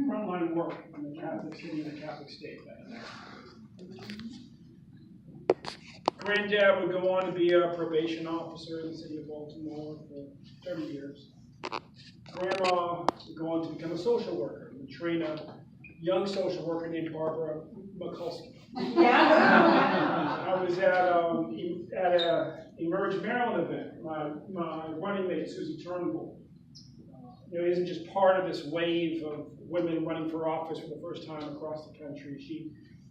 frontline work in the Catholic city and the Catholic state back then. Granddad would go on to be a probation officer in the city of Baltimore for 30 years. Grandma would go on to become a social worker and train a young social worker named Barbara Mikulski. I was at a Emerge Maryland event. My running mate, Susie Turnbull, isn't just part of this wave of women running for office for the first time across the country.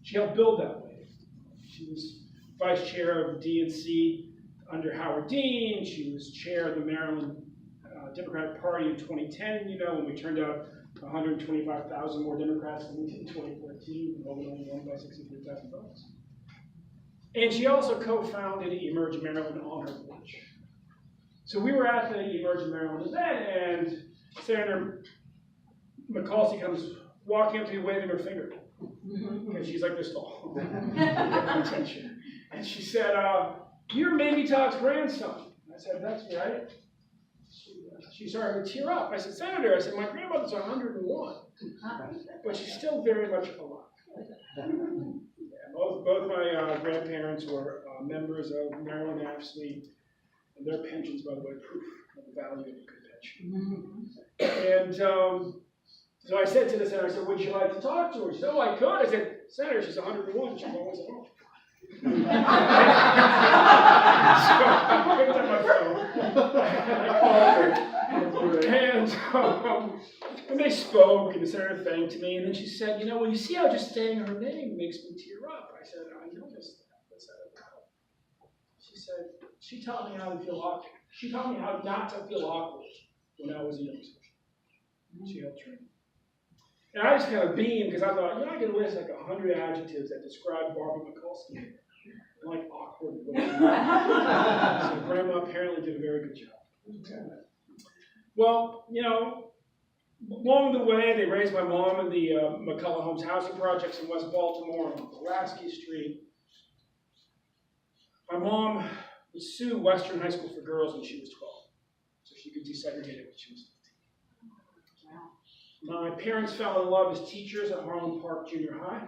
She helped build that wave. She was vice chair of the DNC under Howard Dean. She was chair of the Maryland Democratic Party in 2010, when we turned out 125,000 more Democrats than we did in 2014, and only won by 63,000 votes. And she also co-founded Emerge Maryland on her porch. So we were at the Emerge Maryland event, and Senator Mikulski comes walking up to me waving her finger. And she's like this tall. Attention. And she said, "You're Mamie Todd's grandson." I said, "That's right." She started to tear up. I said, "Senator," I said, "my grandmother's 101, but she's still very much alive." Both my grandparents were members of Maryland AFSCME, and their pensions, by the way, proof of the value of a good pension. And so I said to the senator, I said, "Would you like to talk to her?" She said, "Oh, I could." I said, "Senator, she's 101. She's always at home." So I picked up my phone. I called her. And they spoke, and the senator thanked me. And then she said, "Well, you see how just saying her name makes me tear up." I said, "I noticed that. What's that about?" She said, "She taught me how to feel awkward. She taught me how not to feel awkward when I was a young social." She helped train me. And I just kind of beamed because I thought, I could list like 100 adjectives that describe Barbara Mikulski. Like awkward women. So Grandma apparently did a very good job. Well, along the way, they raised my mom in the McCullough Homes housing projects in West Baltimore on Pulaski Street. My mom would sue Western High School for Girls when she was 12, so she could desegregate it when she was 15. My parents fell in love as teachers at Harlem Park Junior High.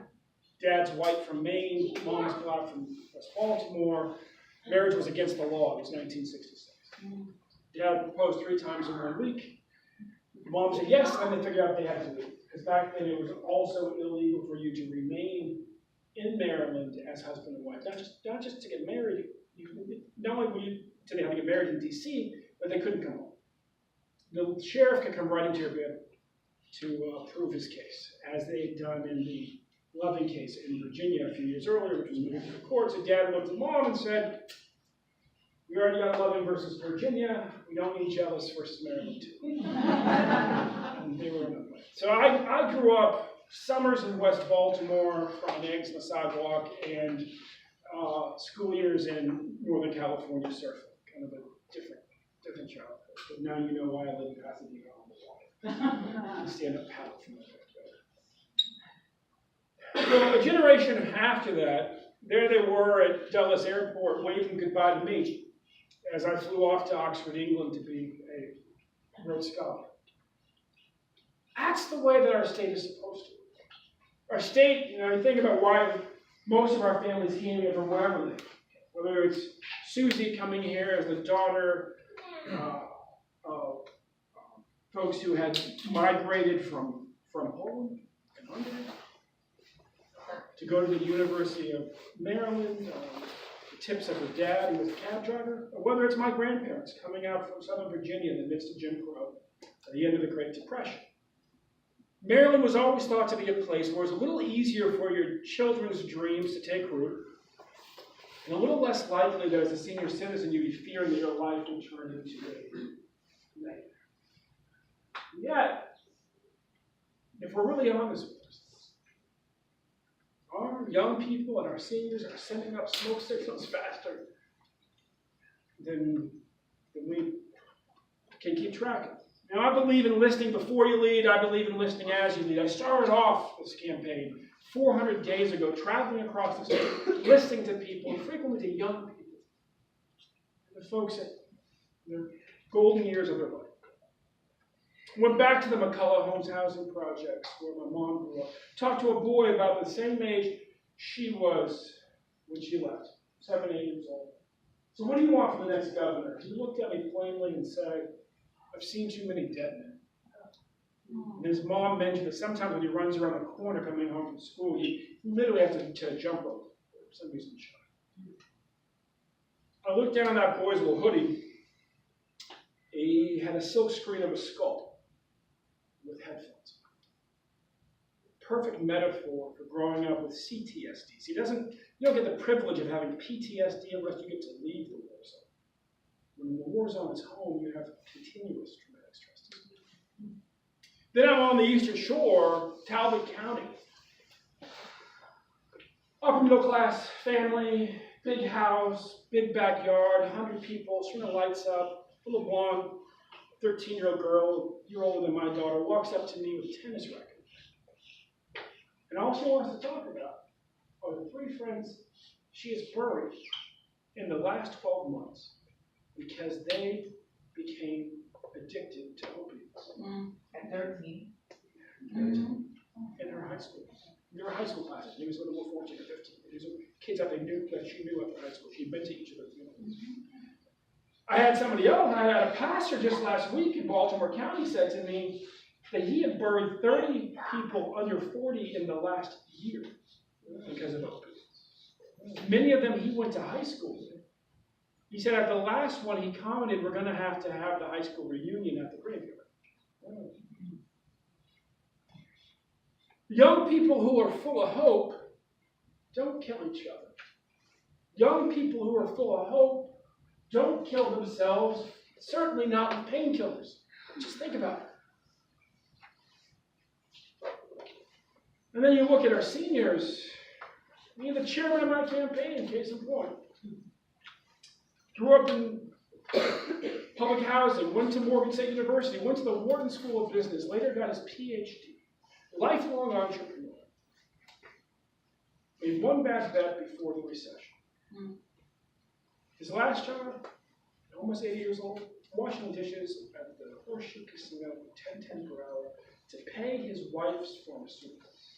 Dad's white from Maine, mom's black from West Baltimore. Marriage was against the law. It was 1966. Dad proposed 3 times in 1 week. Mom said yes, and then they figured out they had to leave. Because back then it was also illegal for you to remain in Maryland as husband and wife. Not just to get married. Not only did they have to get married in D.C., but they couldn't come home. The sheriff could come right into your bed to prove his case, as they had done in the Loving case in Virginia a few years earlier, which was moved to the court. So Dad looked at Mom and said, "We already got Loving versus Virginia. We don't need Jealous versus Maryland too." And they were in the way. So I grew up summers in West Baltimore, frying eggs on the sidewalk, and school years in Northern California surfing. Kind of a different childhood. But now you know why I live in Pasadena on the water. I stand up paddle from the backyard. So a generation after that, there they were at Dulles Airport waving goodbye to me as I flew off to Oxford, England to be a Rhodes Scholar. That's the way that our state is supposed to. Our state, you think about why most of our families came here from wherever they came. Whether it's Susie coming here as the daughter of folks who had migrated from Poland and Hungary, to go to the University of Maryland, the tips of her dad, who was a cab driver, or whether it's my grandparents coming out from Southern Virginia in the midst of Jim Crow at the end of the Great Depression. Maryland was always thought to be a place where it's a little easier for your children's dreams to take root, and a little less likely that as a senior citizen you'd be fearing that your life would turn into a nightmare. Yet, if we're really honest with ourselves, our young people and our seniors are sending up smoke signals faster than we can keep track of. Now, I believe in listening before you lead. I believe in listening as you lead. I started off this campaign 400 days ago, traveling across the state, listening to people, and frequently to young people, the folks at the golden years of their life. Went back to the McCullough Homes housing projects where my mom grew up. Talked to a boy about the same age she was when she left, 7, 8 years old. So what do you want from the next governor? He looked at me plainly and said, I've seen too many dead men. And his mom mentioned that sometimes when he runs around the corner coming home from school, he literally has to jump rope for some reason. I looked down on that boy's little hoodie. He had a silk screen of a skull with headphones. Perfect metaphor for growing up with CTSD. See, you don't get the privilege of having PTSD unless you get to leave the war zone. When the war zone is home, you have continuous traumatic stress. Then I'm on the Eastern Shore, Talbot County. Upper middle class family, big house, big backyard, 100 people, turn the lights up, little blonde, 13-year-old girl, a year older than my daughter, walks up to me with a tennis racket. And all she wants to talk about are the 3 friends she has buried in the last 12 months because they became addicted to opiates. At 13? In her high school. They were high school classes. Maybe some of them were 14 or 15. These are kids that she knew after high school. She'd been to each of those units. I had somebody else. I had a pastor just last week in Baltimore County said to me that he had buried 30 people under 40 in the last year because of opiates. Many of them he went to high school with. He said at the last one he commented, we're going to have the high school reunion at the graveyard. Young people who are full of hope don't kill each other. Young people who are full of hope don't kill themselves, certainly not with painkillers. Just think about it. And then you look at our seniors. Me, the chairman of my campaign, case in point. Grew up in public housing, went to Morgan State University, went to the Wharton School of Business, later got his PhD. Lifelong entrepreneur. Made one bad bet before the recession. His last job, almost 80 years old, washing dishes at the Horseshoe Casino for $10 per hour to pay his wife's pharmaceuticals.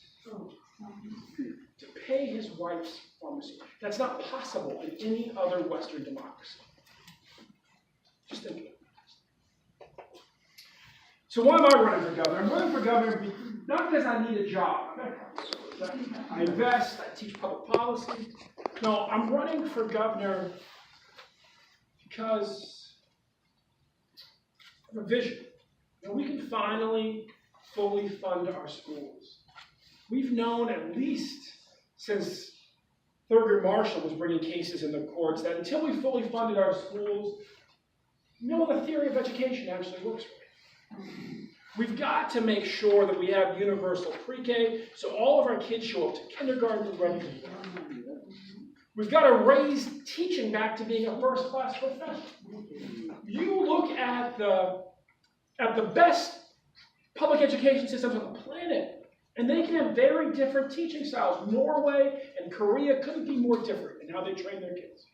To pay his wife's pharmaceuticals. That's not possible in any other Western democracy. Just think of it. So why am I running for governor? I'm running for governor not because I need a job. I invest, I teach public policy. No, I'm running for governor because of a vision. We can finally fully fund our schools. We've known at least since Thurgood Marshall was bringing cases in the courts that until we fully funded our schools, the theory of education actually works right. We've got to make sure that we have universal pre-K so all of our kids show up to kindergarten ready to go. We've got to raise teaching back to being a first-class profession. You look at the best public education systems on the planet, and they can have very different teaching styles. Norway and Korea couldn't be more different in how they train their kids.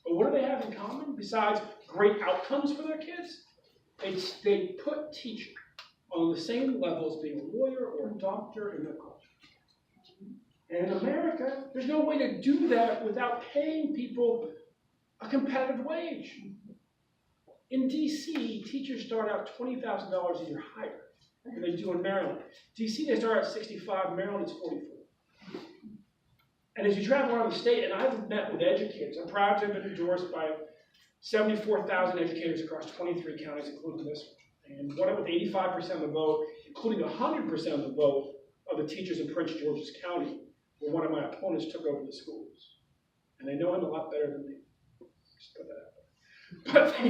But what do they have in common besides great outcomes for their kids? They put teaching on the same level as being a lawyer or a doctor in their culture. And in America, there's no way to do that without paying people a competitive wage. In D.C., teachers start out $20,000 a year higher than they do in Maryland. D.C., they start at $65,000, Maryland is $44,000. And as you travel around the state, and I've met with educators, I'm proud to have been endorsed by 74,000 educators across 23 counties, including this one. And won it with 85% of the vote, including 100% of the vote of the teachers in Prince George's County, where one of my opponents took over the schools. And they know him a lot better than me. Just put that out there.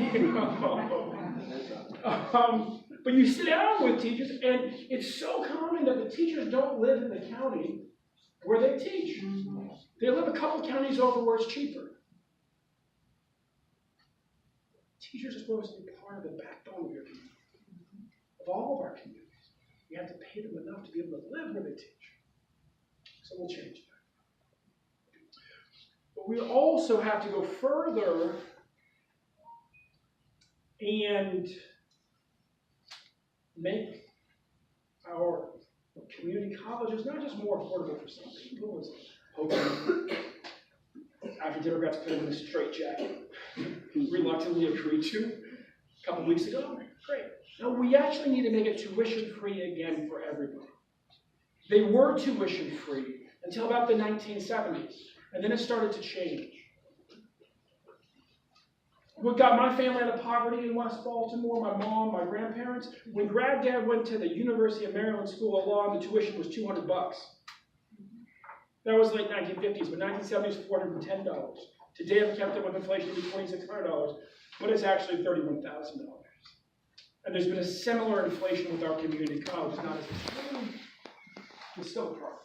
But you sit down with teachers, and it's so common that the teachers don't live in the county where they teach. They live a couple counties over where it's cheaper. Teachers are supposed to be part of the backbone of your community, of all of our communities. You have to pay them enough to be able to live where they teach. So we'll change that. But we also have to go further and make our community colleges not just more affordable for some people, as hoping after Democrats put them in a straitjacket, reluctantly agreed to a couple weeks ago. Great. No, we actually need to make it tuition-free again for everybody. They were tuition-free until about the 1970s, and then it started to change. What got my family out of poverty in West Baltimore, my mom, my grandparents, when granddad went to the University of Maryland School of Law, and the tuition was $200. That was late 1950s, but 1970s, $410. Today, I've kept it with inflation to be $2,600, but it's actually $31,000. And there's been a similar inflation with our community college, not as extreme, but still a problem.